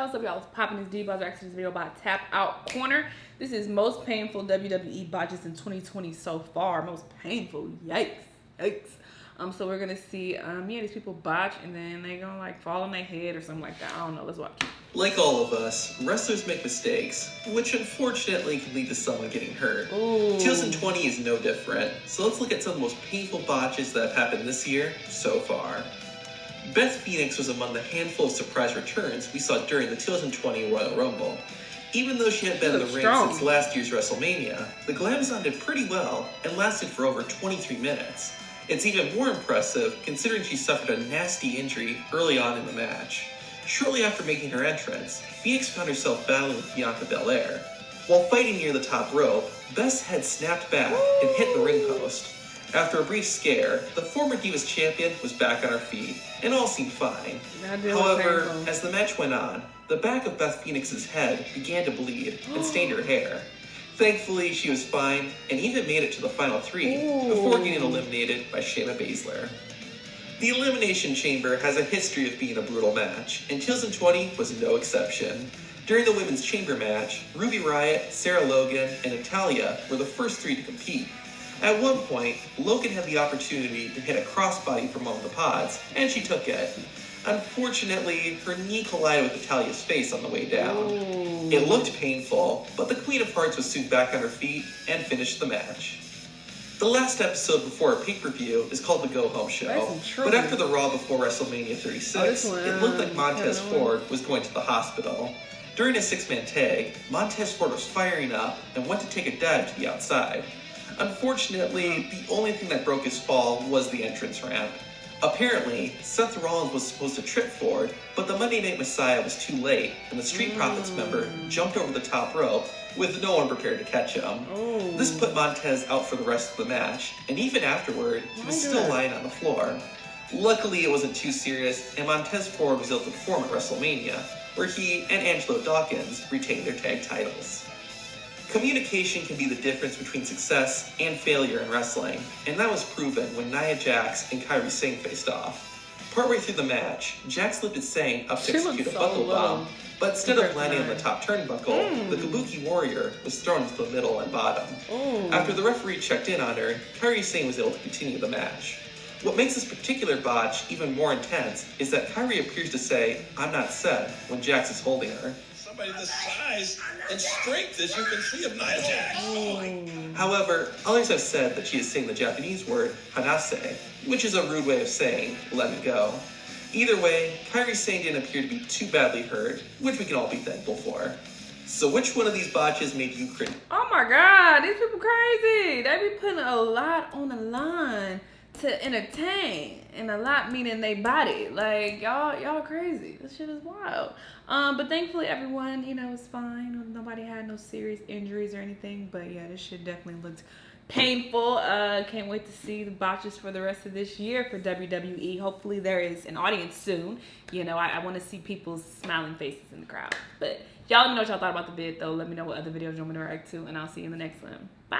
How's up, y'all? It's popping this D-Boss reaction to this video by Tap Out Corner. This is most painful WWE botches in 2020 so far. Most painful. Yikes. Yikes. So we're gonna see these people botch and then they gonna like fall on their head or something like that. I don't know. Let's watch. Like all of us, wrestlers make mistakes, which unfortunately can lead to someone getting hurt. Ooh. 2020 is no different, so let's look at some of the most painful botches that have happened this year so far. Beth Phoenix was among the handful of surprise returns we saw during the 2020 Royal Rumble. Even though she had been in the ring since last year's WrestleMania, the Glamazon did pretty well and lasted for over 23 minutes. It's even more impressive considering she suffered a nasty injury early on in the match. Shortly after making her entrance, Phoenix found herself battling with Bianca Belair. While fighting near the top rope, Beth's head snapped back and hit the ring post. After a brief scare, the former Divas champion was back on her feet, and all seemed fine. However, as the match went on, the back of Beth Phoenix's head began to bleed and stained her hair. Thankfully, she was fine and even made it to the final three before getting eliminated by Shayna Baszler. The Elimination Chamber has a history of being a brutal match, and 2020 was no exception. During the Women's Chamber match, Ruby Riott, Sarah Logan, and Natalya were the first three to compete. At one point, Logan had the opportunity to hit a crossbody from one of the pods, and she took it. Unfortunately, her knee collided with Natalya's face on the way down. Ooh. It looked painful, but the Queen of Hearts was soon back on her feet and finished the match. The last episode before a pay-per-view is called the Go Home Show, but after the Raw before WrestleMania 36, it looked like Montez Ford was going to the hospital. During a six-man tag, Montez Ford was firing up and went to take a dive to the outside. Unfortunately, the only thing that broke his fall was the entrance ramp. Apparently, Seth Rollins was supposed to trip Ford, but the Monday Night Messiah was too late, and the Street Profits member jumped over the top rope with no one prepared to catch him. This put Montez out for the rest of the match, and even afterward, he was still lying on the floor. Luckily, it wasn't too serious, and Montez Ford was able to perform at WrestleMania, where he and Angelo Dawkins retained their tag titles. Communication can be the difference between success and failure in wrestling, and that was proven when Nia Jax and Kairi Sane faced off. Partway through the match, Jax lifted Sane up to execute a buckle bomb, but instead of landing on the top turnbuckle, the Kabuki Warrior was thrown into the middle and bottom. After the referee checked in on her, Kairi Sane was able to continue the match. What makes this particular botch even more intense is that Kairi appears to say, "I'm not set," when Jax is holding her. Somebody the size and strength, as you can see, of Nia Jax. However, others have said that she is saying the Japanese word hanase, which is a rude way of saying "let me go." Either way, Kairi Sane didn't appear to be too badly hurt, which we can all be thankful for. So which one of these botches made you cringe? Oh my God, these people crazy. They be putting a lot on the line to entertain, and a lot meaning they body. Like y'all crazy. This shit is wild. But thankfully everyone, is fine. Nobody had no serious injuries or anything. But yeah, this shit definitely looked painful. Can't wait to see the botches for the rest of this year for WWE. Hopefully there is an audience soon. I want to see people's smiling faces in the crowd. But y'all let me know what y'all thought about the vid though. Let me know what other videos you want me to react to, and I'll see you in the next one. Bye.